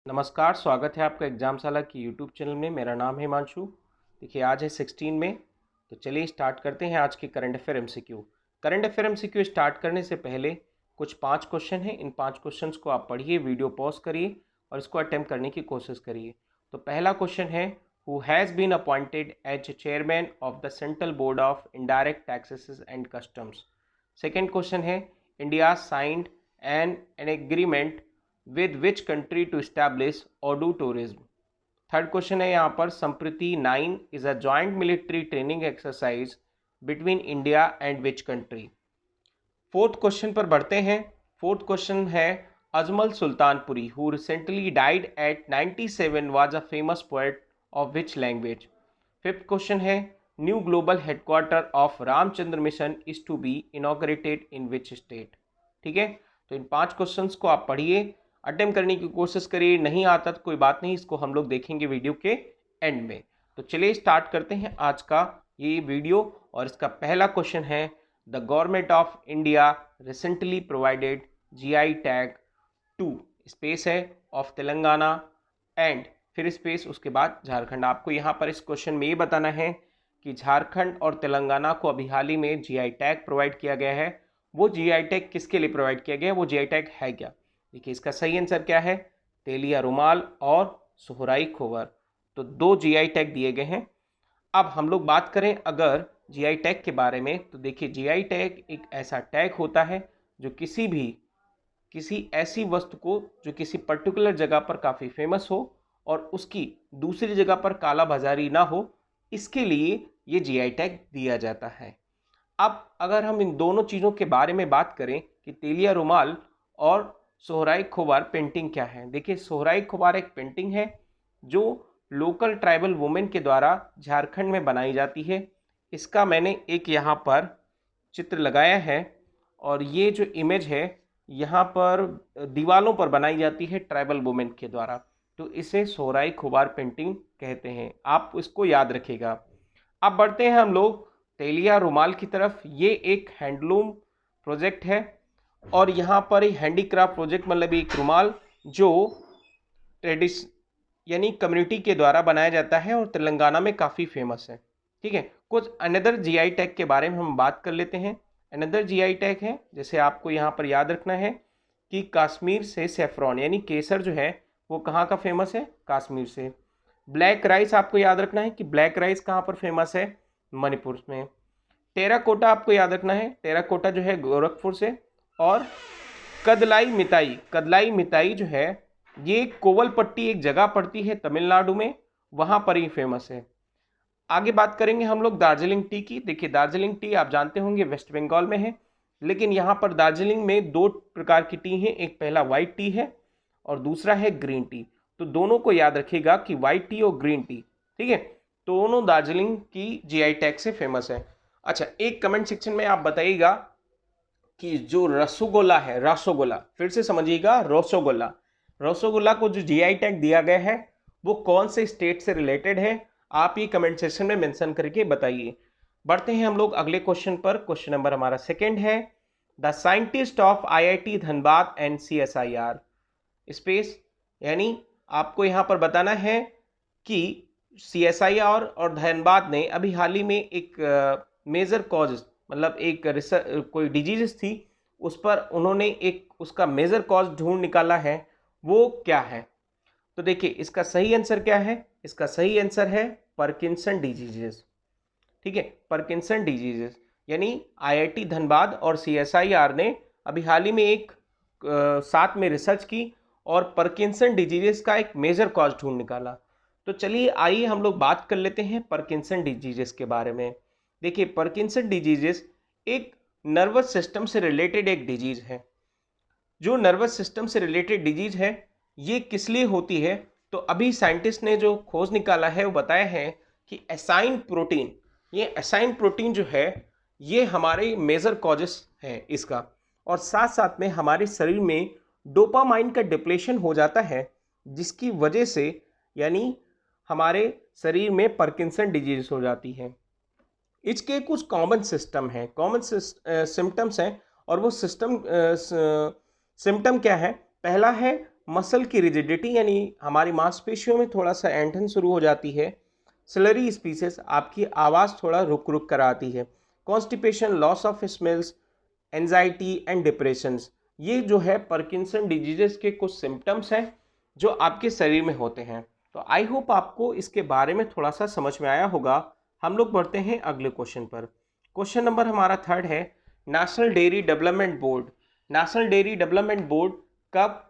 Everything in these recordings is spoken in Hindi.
नमस्कार, स्वागत है आपका एग्जामशाला की यूट्यूब चैनल में। मेरा नाम है हिमांशु। देखिए आज है 16 में, तो चलिए स्टार्ट करते हैं आज के current affair MCQ. Current affair MCQ start करने से पहले कुछ 5 क्वेश्चन हैं। इन 5 क्वेश्चंस को आप पढ़िए, वीडियो पॉज करिए और इसको अटेम्प्ट करने की कोशिश करिए। तो पहला क्वेश्चन है, who has been appointed as chairman of the central board of indirect taxes and customs. Second question है, India signed an agreement with which country to establish Odoo tourism। Third question है यहाँ पर, संप्रति 9 is a joint military training exercise between India and which country। Fourth question पर बढ़ते हैं। फोर्थ क्वेश्चन है, Ajmal Sultanpuri who recently died at 97 was a famous poet of which language। Fifth question है, new global headquarter of Ramchandra mission is to be inaugurated in which state. ठीक है, तो इन 5 क्वेश्चंस को आप पढ़िए, अटेम्प्ट करने की कोशिश करिए। नहीं आता तो कोई बात नहीं, इसको हम लोग देखेंगे वीडियो के एंड में। तो चलिए स्टार्ट करते हैं आज का ये वीडियो। और इसका पहला क्वेश्चन है, the government of India recently provided GI tag to, space है, ऑफ तेलंगाना एंड फिर स्पेस, उसके बाद झारखंड। आपको यहाँ पर इस क्वेश्चन में ये बताना है कि झारखंड और तेलंगाना को अभी हाल ही में जीआई टैग प्रोवाइड किया गया है। वो जीआई टैग किसके लिए प्रोवाइड किया गया है, वो जीआई टैग है क्या? देखिए इसका सही आंसर क्या है, तेलिया रुमाल और सोहराई खोवर। तो 2 जीआई टैग दिए गए हैं। अब हम लोग बात करें अगर जीआई टैग के बारे में, तो देखिए जीआई टैग एक ऐसा टैग होता है जो किसी ऐसी वस्तु को जो किसी पर्टिकुलर जगह पर काफ़ी फेमस हो और उसकी दूसरी जगह पर काला बाजारी ना हो, इसके लिए ये जीआई टैग दिया जाता है। अब अगर हम इन दोनों चीज़ों के बारे में बात करें कि तेलिया रुमाल और सोहराई खोबार पेंटिंग क्या है। देखिए सोहराई खोबार एक पेंटिंग है जो लोकल ट्राइबल वुमेन के द्वारा झारखंड में बनाई जाती है। इसका मैंने एक यहाँ पर चित्र लगाया है और ये जो इमेज है यहाँ पर दीवालों पर बनाई जाती है ट्राइबल वुमेन के द्वारा, तो इसे सोहराई खोबार पेंटिंग कहते हैं। आप इसको याद रखिएगा। अब बढ़ते हैं हम लोग तेलिया रुमाल की तरफ। ये एक हैंडलूम प्रोजेक्ट है और यहाँ पर हैंडीक्राफ्ट प्रोजेक्ट, मतलब एक रुमाल जो ट्रेडिश यानी कम्युनिटी के द्वारा बनाया जाता है और तेलंगाना में काफ़ी फेमस है। ठीक है, कुछ अनदर जीआई टैग के बारे में हम बात कर लेते हैं। अनदर जीआई टैग है, जैसे आपको यहाँ पर याद रखना है कि कश्मीर से सेफ्रॉन यानी केसर जो है वो कहाँ का फेमस है, कश्मीर से। ब्लैक राइस आपको याद रखना है कि ब्लैक राइस कहाँ पर फेमस है, मणिपुर में। टेराकोटा आपको याद रखना है, टेराकोटा जो है गोरखपुर से। और कदलाई मिताई जो है ये कोवलपट्टी एक जगह पड़ती है तमिलनाडु में, वहाँ पर ही फेमस है। आगे बात करेंगे हम लोग दार्जिलिंग टी की। देखिए दार्जिलिंग टी आप जानते होंगे वेस्ट बंगाल में है, लेकिन यहाँ पर दार्जिलिंग में 2 प्रकार की टी है, एक पहला वाइट टी है और दूसरा है ग्रीन टी। तो दोनों को याद रखिएगा कि वाइट टी और ग्रीन टी, ठीक है, दोनों दार्जिलिंग की जीआई टैग से फेमस है। अच्छा, एक कमेंट सेक्शन में आप बताइएगा कि जो रसगुल्ला है, रसगुल्ला फिर से समझिएगा, रसगुल्ला को जो जीआई टैग दिया गया है वो कौन से स्टेट से रिलेटेड है, आप ये कमेंट सेक्शन में मेंशन करके बताइए। बढ़ते हैं हम लोग अगले क्वेश्चन पर। क्वेश्चन नंबर हमारा सेकंड है, the scientist of IIT Dhanbad and CSIR space, यानी आपको यहाँ पर बताना है कि सीएसआईआर और धनबाद ने अभी हाल ही में एक मेजर कॉज, मतलब एक कोई डिजीज थी उस पर उन्होंने एक उसका मेजर कॉज ढूंढ निकाला है, वो क्या है? तो देखिए इसका सही आंसर क्या है, इसका सही आंसर है पार्किंसन डिजीजेस। ठीक है, पार्किंसन डिजीजेस, यानी आईआईटी धनबाद और सीएसआईआर ने अभी हाल ही में एक साथ में रिसर्च की और पार्किंसन डिजीजेस का एक मेजर कॉज ढूंढ निकाला। तो चलिए आइए हम लोग बात कर लेते हैं पार्किंसन डिजीजेस के बारे में। देखिए पार्किंसन डिजीजेस एक नर्वस सिस्टम से रिलेटेड एक डिजीज है। जो नर्वस सिस्टम से रिलेटेड डिजीज है ये किस लिए होती है, तो अभी साइंटिस्ट ने जो खोज निकाला है वो बताया है कि एसाइन प्रोटीन, ये एसाइन प्रोटीन जो है ये हमारे मेजर कॉजेस है इसका। और साथ साथ में हमारे शरीर में डोपामाइन का डिप्लेशन हो जाता है, जिसकी वजह से यानी हमारे शरीर में पार्किंसन डिजीज हो जाती है। इसके कुछ कॉमन सिस्टम हैं, कॉमन सिम्टम्स हैं, और वो सिम्टम क्या है? पहला है मसल की रिजिडिटी यानी हमारी मांसपेशियों में थोड़ा सा ऐंठन शुरू हो जाती है। सिलरी स्पीसेस, आपकी आवाज़ थोड़ा रुक रुक कर आती है। Constipation, loss of smells, anxiety and depressions, ये जो है पार्किंसन डिजीजेस के कुछ सिम्टम्स हैं जो आपके शरीर में होते हैं। तो आई होप आपको इसके बारे में थोड़ा सा समझ में आया होगा। हम लोग बढ़ते हैं अगले क्वेश्चन पर। क्वेश्चन नंबर हमारा 3 है, national dairy development board. National dairy development board कब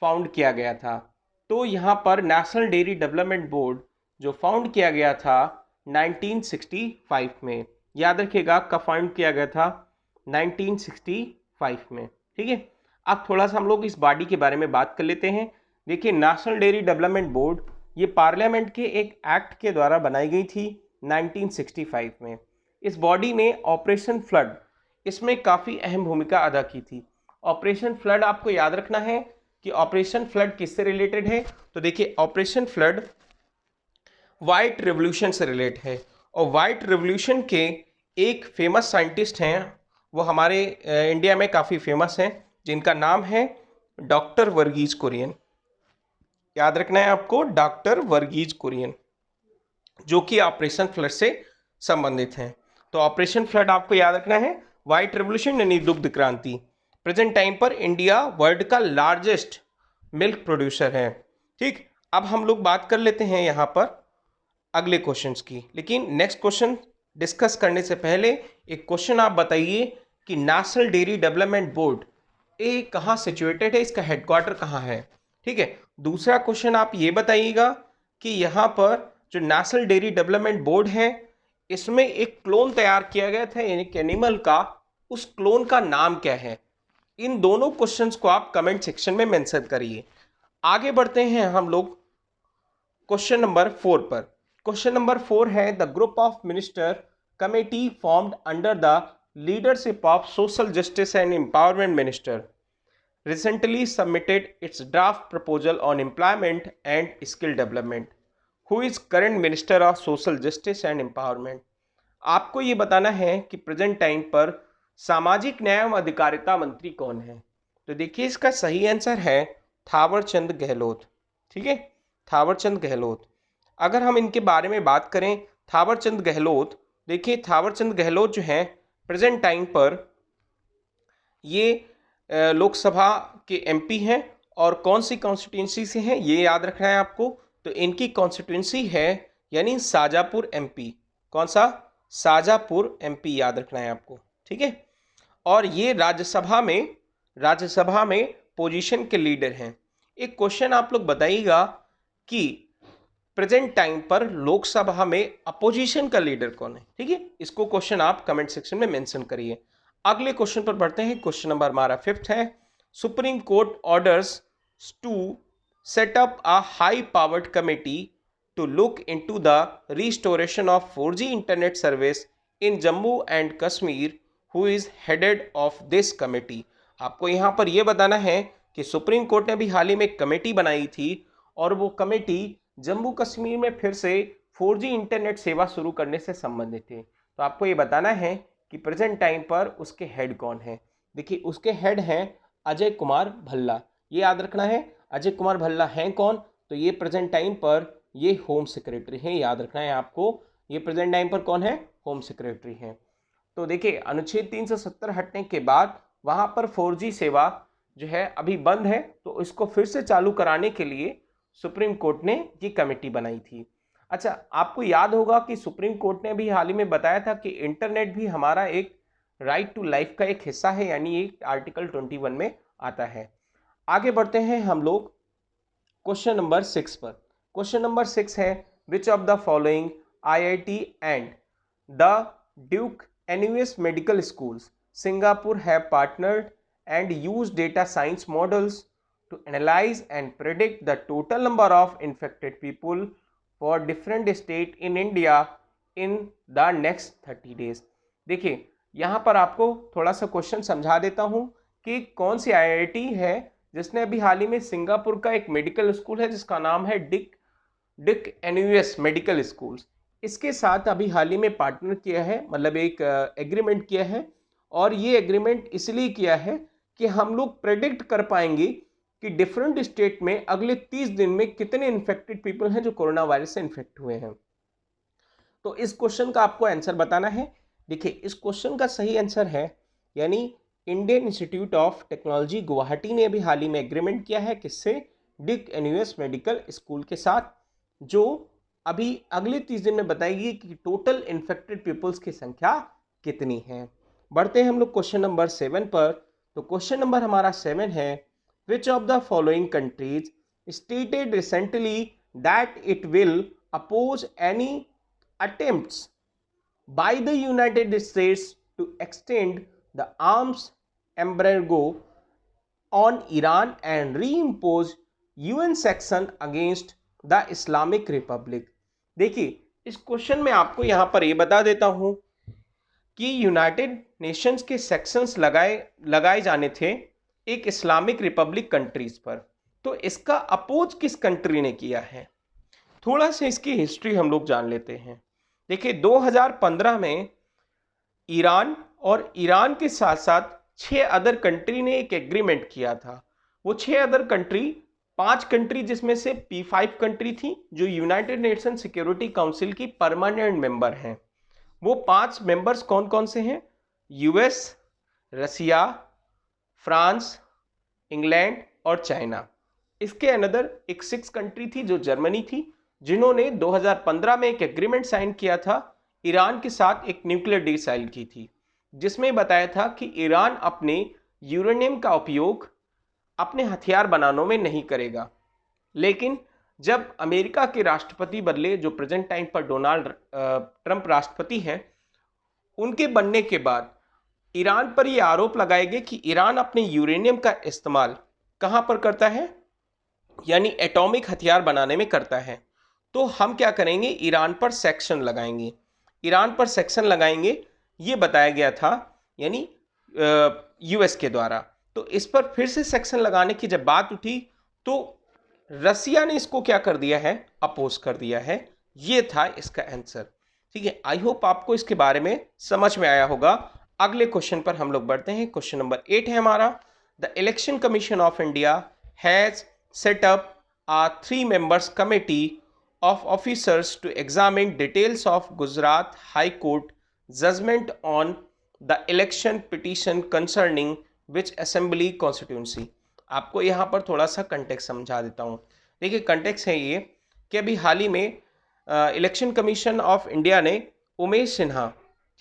फाउंड किया गया था? तो यहाँ पर नेशनल डेयरी डेवलपमेंट बोर्ड जो फाउंड किया गया था 1965 में। याद रखिएगा कब फाउंड किया गया था, 1965 में। ठीक है, अब थोड़ा सा हम लोग इस बॉडी के बारे में बात कर लेते हैं। देखिए, नेशनल डेयरी डेवलपमेंट बोर्ड ये पार्लियामेंट के एक एक्ट के द्वारा बनाई गई थी 1965 में। इस बॉडी ने ऑपरेशन फ्लड, इसमें काफ़ी अहम भूमिका अदा की थी। ऑपरेशन फ्लड आपको याद रखना है कि ऑपरेशन फ्लड किससे रिलेटेड है। तो देखिए, ऑपरेशन फ्लड वाइट रिवॉल्यूशन से रिलेटेड है, और वाइट रिवॉल्यूशन के एक फेमस साइंटिस्ट हैं, वो हमारे इंडिया में काफ़ी फेमस हैं, जिनका नाम है डॉक्टर वर्गीज कुरियन। याद रखना है आपको, डॉक्टर वर्गीज कुरियन, जो कि ऑपरेशन फ्लड से संबंधित हैं। तो ऑपरेशन फ्लड आपको याद रखना है, वाइट रिवॉल्यूशन यानी दुग्ध क्रांति। प्रेजेंट टाइम पर इंडिया वर्ल्ड का लार्जेस्ट मिल्क प्रोड्यूसर है। ठीक, अब हम लोग बात कर लेते हैं यहाँ पर अगले क्वेश्चंस की। लेकिन नेक्स्ट क्वेश्चन डिस्कस करने से पहले एक क्वेश्चन आप बताइए कि नेशनल डेयरी डेवलपमेंट बोर्ड ये कहाँ सिचुएटेड है, इसका हेडक्वार्टर कहाँ है। ठीक है, दूसरा क्वेश्चन आप ये बताइएगा कि यहाँ पर जो नेशनल डेयरी डेवलपमेंट बोर्ड है, इसमें एक क्लोन तैयार किया गया था यानी कि एनिमल का, उस क्लोन का नाम क्या है। इन दोनों क्वेश्चंस को आप कमेंट सेक्शन में मेंशन करिए। आगे बढ़ते हैं हम लोग क्वेश्चन नंबर 4 पर। क्वेश्चन नंबर 4 है, the group of minister committee formed under the leadership of social justice and empowerment minister recently submitted its draft proposal on employment and skill development. Who is current minister of social justice and empowerment? आपको ये बताना है कि प्रेजेंट टाइम पर सामाजिक न्याय एवं अधिकारिता मंत्री कौन है। तो देखिए, इसका सही आंसर है थावर चंद गहलोत। ठीक है, थावर चंद गहलोत। अगर हम इनके बारे में बात करें, थावर चंद गहलोत, देखिए थावर चंद गहलोत जो है प्रेजेंट टाइम पर ये लोकसभा के एमपी हैं, और कौन सी कॉन्स्टिट्यूंसी से हैं ये याद रखना है आपको। तो इनकी कॉन्स्टिट्यूंसी है यानी शाजापुर एमपी। कौन सा? शाजापुर एमपी, याद रखना है आपको। ठीक है, और ये राज्यसभा में पोजीशन के लीडर हैं। एक क्वेश्चन आप लोग बताइएगा कि प्रेजेंट टाइम पर लोकसभा में अपोजिशन का लीडर कौन है। ठीक है, इसको क्वेश्चन आप कमेंट सेक्शन में मेंशन करिए। अगले क्वेश्चन पर बढ़ते हैं। क्वेश्चन नंबर हमारा 5 है, supreme court orders to set up a high powered committee to look into the restoration of 4G internet service in Jammu and Kashmir. Who is headed of this committee? आपको यहाँ पर यह बताना है कि सुप्रीम कोर्ट ने भी हाल ही में एक कमेटी बनाई थी, और वो कमेटी जम्मू कश्मीर में फिर से 4G इंटरनेट सेवा शुरू करने से संबंधित थी। तो आपको ये बताना है कि प्रेजेंट टाइम पर उसके हेड कौन है। देखिए, उसके हेड हैं अजय कुमार भल्ला। ये याद रखना है, अजय कुमार भल्ला हैं कौन? तो ये प्रेजेंट टाइम पर ये होम सेक्रेटरी हैं। याद रखना है आपको, ये प्रेजेंट टाइम पर कौन है? होम सेक्रेटरी हैं। तो देखिए, अनुच्छेद 370 हटने के बाद वहाँ पर 4G सेवा जो है अभी बंद है, तो इसको फिर से चालू कराने के लिए सुप्रीम कोर्ट ने ये कमेटी बनाई थी। अच्छा, आपको याद होगा कि सुप्रीम कोर्ट ने भी हाल ही में बताया था कि इंटरनेट भी हमारा एक राइट टू लाइफ का एक हिस्सा है, यानी ये आर्टिकल 21 में आता है। आगे बढ़ते हैं हम लोग क्वेश्चन नंबर 6 पर। क्वेश्चन नंबर 6 है, which of the following IIT and the Duke NUS medical schools Singapore have partnered and use data science models to analyze and predict the total number of infected people for different state in India in the next 30 days। देखिए, यहाँ पर आपको थोड़ा सा क्वेश्चन समझा देता हूँ कि कौन सी IIT है जिसने अभी हाल ही में सिंगापुर का एक मेडिकल स्कूल है जिसका नाम है डिक एनयूएस मेडिकल स्कूल्स, इसके साथ अभी हाल ही में पार्टनर किया है, मतलब एक एग्रीमेंट किया है। और ये एग्रीमेंट इसलिए किया है कि हम लोग प्रेडिक्ट कर पाएंगे कि डिफरेंट स्टेट में अगले 30 दिन में कितने इन्फेक्टेड पीपल हैं जो कोरोना वायरस से इन्फेक्ट हुए हैं। तो इस क्वेश्चन का आपको आंसर बताना है। देखिए, इस क्वेश्चन का सही आंसर है, यानी Indian institute of technology Guwahati ने अभी हाल ही में एग्रीमेंट किया है किससे, डिक एनयूएस मेडिकल स्कूल के साथ, जो अभी अगले 30 दिन में बताएगी कि टोटल इन्फेक्टेड पीपल्स की संख्या कितनी है। बढ़ते हैं हम लोग क्वेश्चन नंबर 7 पर। तो क्वेश्चन नंबर हमारा 7 है, which of the following countries stated recently that it will oppose any attempts by the United States to extend the arms embargo on Iran and reimpose UN sanction against the Islamic Republic। देखिए, इस क्वेश्चन में आपको यहां पर ये बता देता हूं कि यूनाइटेड नेशंस के सेक्शंस लगाए जाने थे एक इस्लामिक रिपब्लिक कंट्रीज पर। तो इसका अपोज किस कंट्री ने किया है, थोड़ा सा इसकी हिस्ट्री हम लोग जान लेते हैं। देखिए, 2015 में ईरान और ईरान के साथ साथ 6 अदर कंट्री ने एक एग्रीमेंट किया था। वो 6 अदर कंट्री, 5 कंट्री जिसमें से P5 कंट्री थी जो यूनाइटेड नेशन सिक्योरिटी काउंसिल की परमानेंट मेंबर हैं। वो 5 मेंबर्स कौन कौन से हैं, यूएस, रसिया, फ्रांस, इंग्लैंड और चाइना। इसके अनदर एक 6 कंट्री थी जो जर्मनी थी, जिन्होंने 2015 में एक एग्रीमेंट साइन किया था ईरान के साथ, एक न्यूक्लियर डील साइन की थी, जिसमें बताया था कि ईरान अपने यूरेनियम का उपयोग अपने हथियार बनाने में नहीं करेगा। लेकिन जब अमेरिका के राष्ट्रपति बदले, जो प्रेजेंट टाइम पर डोनाल्ड ट्रंप राष्ट्रपति हैं, उनके बनने के बाद ईरान पर यह आरोप लगाए गए कि ईरान अपने यूरेनियम का इस्तेमाल कहां पर करता है, यानी एटॉमिक हथियार बनाने में करता है। तो हम क्या करेंगे, ईरान पर सेक्शन लगाएंगे। ईरान पर सेक्शन लगाएंगे ये बताया गया था, यानी यूएस के द्वारा। तो इस पर फिर से सेक्शन लगाने की जब बात उठी तो रसिया ने इसको क्या कर दिया है, अपोज कर दिया है। ये था इसका आंसर। ठीक है, आई होप आपको इसके बारे में समझ में आया होगा। अगले क्वेश्चन पर हम लोग बढ़ते हैं। क्वेश्चन नंबर 8 है हमारा, the election commission of India has set up a 3 members committee of officers to examine details of Gujarat High Court judgment on the election petition concerning which assembly constituency। आपको यहाँ पर थोड़ा सा कंटेक्स्ट समझा देता हूँ। देखिए, कंटेक्स्ट है ये कि अभी हाल ही में इलेक्शन कमीशन ऑफ इंडिया ने उमेश सिन्हा,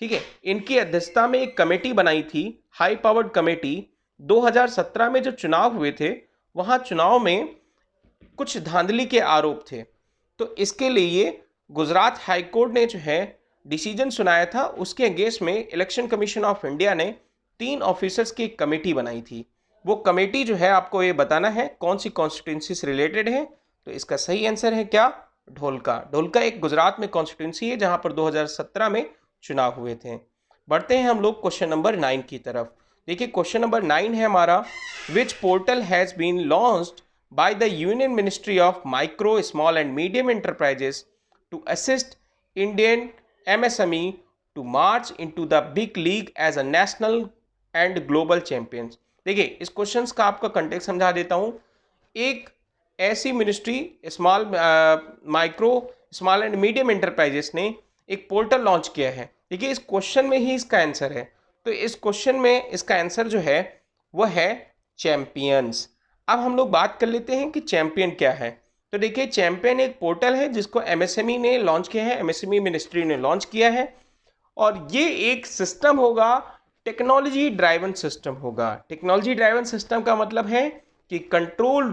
ठीक है, इनकी अध्यक्षता में एक कमेटी बनाई थी, हाई पावर्ड कमेटी। 2017 में जो चुनाव हुए थे, वहाँ चुनाव में कुछ धांधली के आरोप थे। तो इसके लिए गुजरात हाई कोर्ट ने जो है डिसीजन सुनाया था, उसके अगेंस्ट में इलेक्शन कमीशन ऑफ इंडिया ने 3 ऑफिसर्स की एक कमेटी बनाई थी। वो कमेटी जो है आपको ये बताना है कौन सी कॉन्स्टिट्यूंसी से रिलेटेड है। तो इसका सही आंसर है क्या, ढोलका। ढोलका एक गुजरात में कॉन्स्टिट्यूंसी है जहां पर 2017 में चुनाव हुए थे। बढ़ते हैं हम लोग क्वेश्चन नंबर 9 की तरफ। देखिए, क्वेश्चन नंबर 9 है हमारा, which portal has been launched by the Union Ministry of Micro, Small and Medium Enterprises to assist Indian MSME to march into the big league as a national and global champions। देखिए, इस क्वेश्चन का आपका कंटेक्स्ट समझा देता हूँ। एक ऐसी ministry micro small and medium enterprises ने एक पोर्टल लॉन्च किया है। देखिए, इस क्वेश्चन में ही इसका आंसर है। तो इस क्वेश्चन में इसका आंसर जो है वो है चैंपियंस। अब हम लोग बात कर लेते हैं कि चैंपियन क्या है। तो देखिए, चैंपियन एक पोर्टल है जिसको एमएसएमई ने लॉन्च किया है, एमएसएमई मिनिस्ट्री ने लॉन्च किया है, और ये एक सिस्टम होगा, टेक्नोलॉजी ड्राइवन सिस्टम होगा। टेक्नोलॉजी ड्राइवन सिस्टम का मतलब है कि कंट्रोल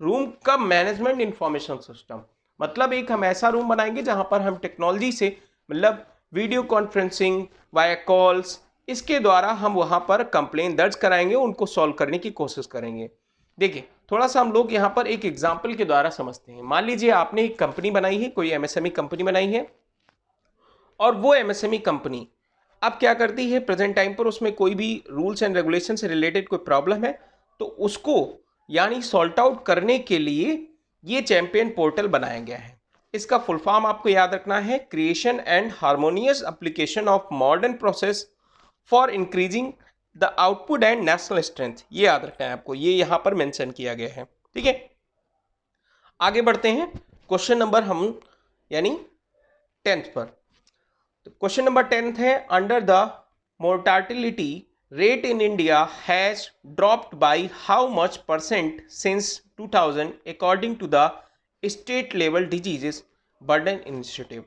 रूम का मैनेजमेंट इंफॉर्मेशन सिस्टम। मतलब एक हम ऐसा रूम बनाएंगे जहां पर हम टेक्नोलॉजी से, मतलब वीडियो कॉन्फ्रेंसिंग, वाया कॉल्स, इसके द्वारा हम वहां पर कंप्लेन दर्ज कराएंगे, उनको सॉल्व करने की कोशिश करेंगे। देखिए, थोड़ा सा हम लोग यहाँ पर एक एग्जाम्पल के द्वारा समझते हैं। मान लीजिए आपने एक कंपनी बनाई है, कोई एमएसएमई कंपनी बनाई है, और वो एमएसएमई कंपनी अब क्या करती है, प्रेजेंट टाइम पर उसमें कोई भी रूल्स एंड रेगुलेशन से रिलेटेड कोई प्रॉब्लम है तो उसको यानी सॉल्ट आउट करने के लिए ये चैंपियन पोर्टल बनाया गया है। इसका फुल फॉर्म आपको याद रखना है, creation and harmonious application of modern process for increasing the output and national strength, ये याद रखना है आपको, ये यहाँ पर मेंशन किया गया है। ठीक है, आगे बढ़ते हैं क्वेश्चन नंबर हम यानी 10th पर। तो क्वेश्चन नंबर 10th है, under the mortality rate in India has dropped by how much percent since 2000 according to the state level diseases burden initiative.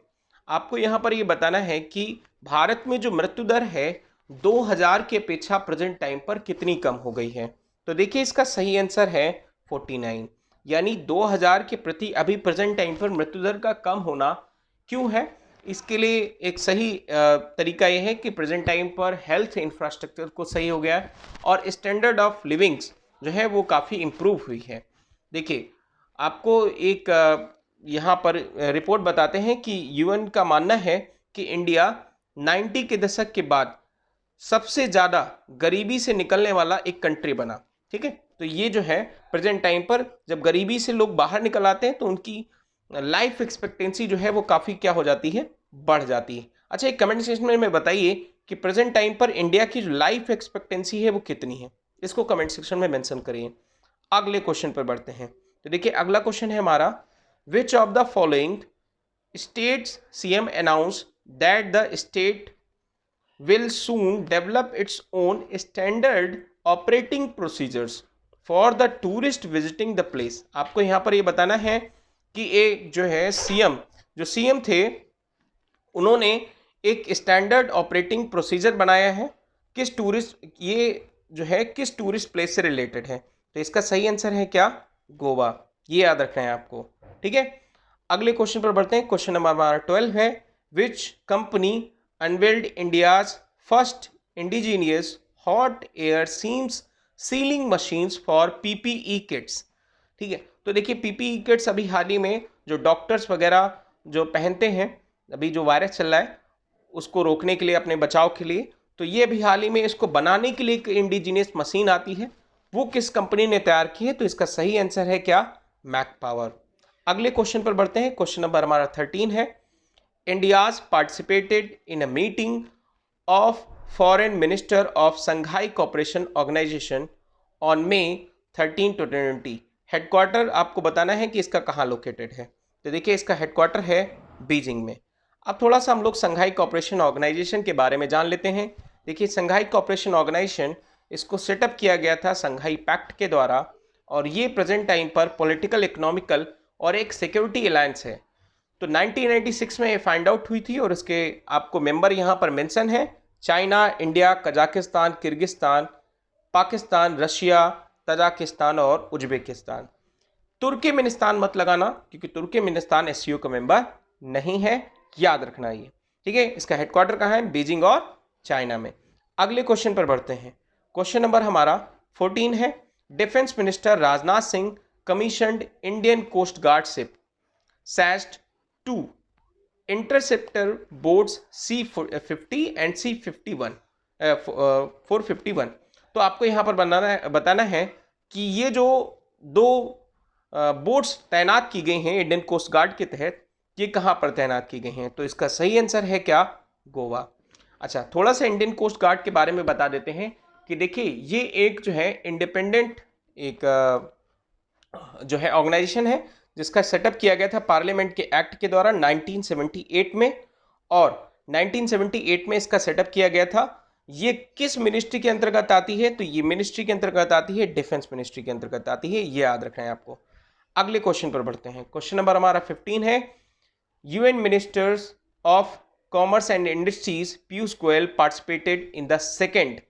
आपको यहाँ पर ये बताना है कि भारत में जो मृत्यु दर है 2000 की अपेक्षा प्रेजेंट टाइम पर कितनी कम हो गई है। तो देखिए इसका सही आंसर है 49, यानी 2000 के प्रति अभी प्रेजेंट टाइम पर मृत्यु दर का कम होना क्यों है। इसके लिए एक सही तरीका यह है कि प्रेजेंट टाइम पर हेल्थ इंफ्रास्ट्रक्चर को सही हो गया है और स्टैंडर्ड ऑफ लिविंग्स जो है वो काफ़ी इम्प्रूव हुई है। देखिए आपको एक यहाँ पर रिपोर्ट बताते हैं कि यूएन का मानना है कि इंडिया 90 के दशक के बाद सबसे ज़्यादा गरीबी से निकलने वाला एक कंट्री बना। ठीक है, तो ये जो है प्रेजेंट टाइम पर जब गरीबी से लोग बाहर निकल आते हैं तो उनकी लाइफ एक्सपेक्टेंसी जो है वो काफ़ी क्या हो जाती है, बढ़ जाती है। अच्छा, एक कमेंट सेक्शन में बताइए कि प्रेजेंट टाइम पर इंडिया की जो लाइफ एक्सपेक्टेंसी है वो कितनी है, इसको कमेंट सेक्शन में मेंशन करिए। अगले क्वेश्चन पर बढ़ते हैं। तो देखिए अगला क्वेश्चन है हमारा, विच of the following states CM announce that the state will soon develop its own standard operating procedures for the tourist visiting the place। आपको यहाँ पर ये बताना है कि एक जो है सीएम थे, उन्होंने एक स्टैंडर्ड ऑपरेटिंग प्रोसीजर बनाया है किस टूरिस्ट, ये जो है किस टूरिस्ट प्लेस से रिलेटेड है। तो इसका सही आंसर है क्या, गोवा, ये याद रखना है आपको। ठीक है, अगले क्वेश्चन पर बढ़ते हैं। क्वेश्चन नंबर हमारा 12 है, which company unveiled India's first indigenous hot air sealing machines for PPE kits। ठीक है, तो देखिए PPE किट्स अभी हाल ही में जो डॉक्टर्स वगैरह जो पहनते हैं, अभी जो वायरस चल रहा है उसको रोकने के लिए, अपने बचाव के लिए, तो ये अभी हाल ही में इसको बनाने के लिए एक इंडिजिनियस मशीन आती है, वो किस कंपनी ने तैयार की है। तो इसका सही आंसर है क्या, मैक पावर। अगले क्वेश्चन पर बढ़ते हैं। क्वेश्चन नंबर हमारा 13 है, India's participated in a meeting of Foreign Minister of Shanghai Cooperation Organization on May 13 to 20। Headquarter आपको बताना है कि इसका कहाँ लोकेटेड है। तो देखिए इसका हेडक्वार्टर है बीजिंग में। अब थोड़ा सा हम लोग संघाई कॉपरेशन ऑर्गेनाइजेशन के बारे में जान लेते हैं। देखिए संघाई कॉपरेशन ऑर्गेनाइजेशन, इसको सेटअप किया गया था संघाई पैक्ट के द्वारा, और ये प्रेजेंट टाइम पर पॉलिटिकल, इकोनॉमिकल और एक सिक्योरिटी अलायंस है। तो 1996 में ये फाइंड आउट हुई थी और इसके आपको मेंबर यहाँ पर मेंशन है, China, India, Kazakhstan, Kyrgyzstan, Pakistan, Russia, Tajikistan और उज्बेकिस्तान। तुर्कमेनिस्तान मत लगाना क्योंकि तुर्कमेनिस्तान एससीओ का मेंबर नहीं है, याद रखना ये। ठीक है, इसका हेडक्वार्टर कहाँ है, बीजिंग और चाइना में। अगले क्वेश्चन पर बढ़ते हैं। क्वेश्चन नंबर हमारा 14 है, defence minister Rajnath Singh commissioned Indian coast guard ship सैस्ट 2 interceptor boats C50 and C51 451। तो आपको यहाँ पर बताना है कि ये जो दो बोट्स तैनात की गई हैं इंडियन कोस्ट गार्ड के तहत, ये कहाँ पर तैनात की गई हैं। तो इसका सही आंसर है क्या, गोवा। अच्छा, थोड़ा सा इंडियन कोस्ट गार्ड के बारे में बता देते हैं कि देखिए ये एक जो है इंडिपेंडेंट एक जो है ऑर्गेनाइजेशन है जिसका सेटअप किया गया था पार्लियामेंट के एक्ट के द्वारा 1978 में, और 1978 में इसका सेटअप किया गया था। ये किस मिनिस्ट्री के अंतर्गत आती है, तो ये मिनिस्ट्री के अंतर्गत आती है, डिफेंस मिनिस्ट्री के अंतर्गत आती है, ये याद रखना है आपको। अगले क्वेश्चन पर बढ़ते हैं। क्वेश्चन नंबर हमारा 15 है, UN ministers of commerce and industries Piyush Goyal participated in the second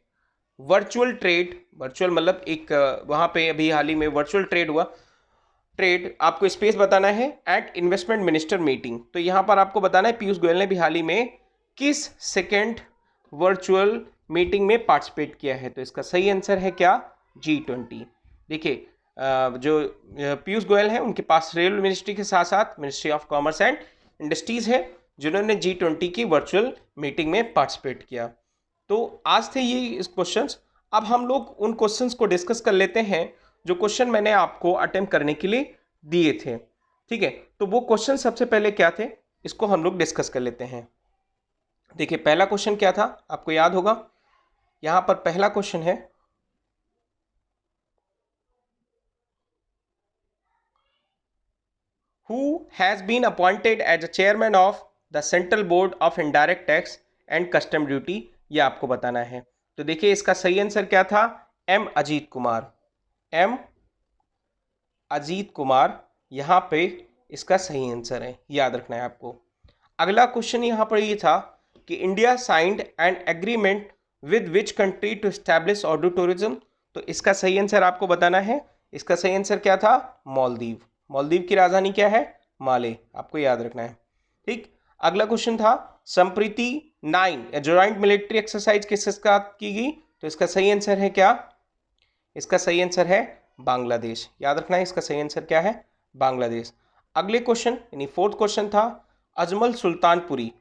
virtual trade, virtual मतलब एक वहाँ पे अभी हाल ही में वर्चुअल ट्रेड हुआ, ट्रेड आपको स्पेस बताना है एट इन्वेस्टमेंट मिनिस्टर मीटिंग। तो यहाँ पर आपको बताना है पीयूष गोयल ने भी हाल ही में किस सेकेंड वर्चुअल मीटिंग में पार्टिसिपेट किया है। तो इसका सही आंसर है क्या, G20। देखिए जो पीयूष गोयल है उनके पास रेलवे मिनिस्ट्री के साथ साथ ministry of commerce and industries है, जिन्होंने G20 की वर्चुअल मीटिंग में पार्टिसिपेट किया। तो आज थे ये इस क्वेश्चंस। अब हम लोग उन क्वेश्चंस को डिस्कस कर लेते हैं जो क्वेश्चन मैंने आपको अटेम्प्ट करने के लिए दिए थे। ठीक है, तो वो क्वेश्चन सबसे पहले क्या थे, इसको हम लोग डिस्कस कर लेते हैं। देखिए पहला क्वेश्चन क्या था, आपको याद होगा, यहां पर पहला क्वेश्चन है, who has been appointed as a chairman of the Central Board of Indirect Tax and Custom Duty, ये आपको बताना है। तो देखिए इसका सही आंसर क्या था, एम अजीत कुमार। एम अजीत कुमार यहाँ पे इसका सही आंसर है, याद रखना है आपको। अगला क्वेश्चन यहाँ पर ये था कि India signed an agreement with which country to establish audio tourism, तो इसका सही आंसर आपको बताना है। इसका सही आंसर क्या था, मालदीव। मालदीव की राजधानी क्या है, माले, आपको याद रखना है। ठीक, अगला क्वेश्चन था संप्रीति 9 जॉइंट मिलिट्री एक्सरसाइज किसके साथ की गई, तो इसका सही आंसर है क्या, इसका सही आंसर है बांग्लादेश। याद रखना है इसका सही आंसर क्या है, बांग्लादेश। अगले क्वेश्चन यानी फोर्थ क्वेश्चन था Ajmal Sultanpuri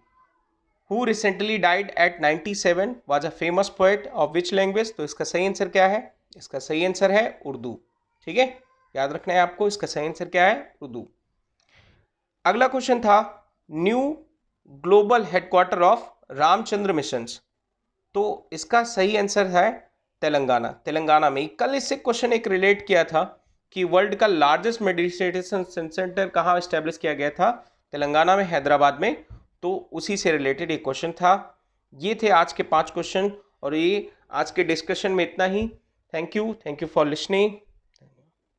who recently died eight 97 was a famous poet of which language, तो इसका सही आंसर क्या है, इसका सही आंसर है उर्दू। ठीक है, याद रखना है आपको, इसका सही आंसर क्या है, उर्दू। अगला क्वेश्चन था new global headquarter of Ramchandra missions, तो इसका सही आंसर है तेलंगाना। तेलंगाना में कल इससे क्वेश्चन एक रिलेट किया था कि वर्ल्ड का लार्जेस्ट मेडिटेशन सेंटर कहाँ स्टैब्लिश किया गया था, तेलंगाना में, हैदराबाद में, तो उसी से रिलेटेड एक क्वेश्चन था। ये थे आज के 5 क्वेश्चन और ये आज के डिस्कशन में इतना ही। Thank you for listening.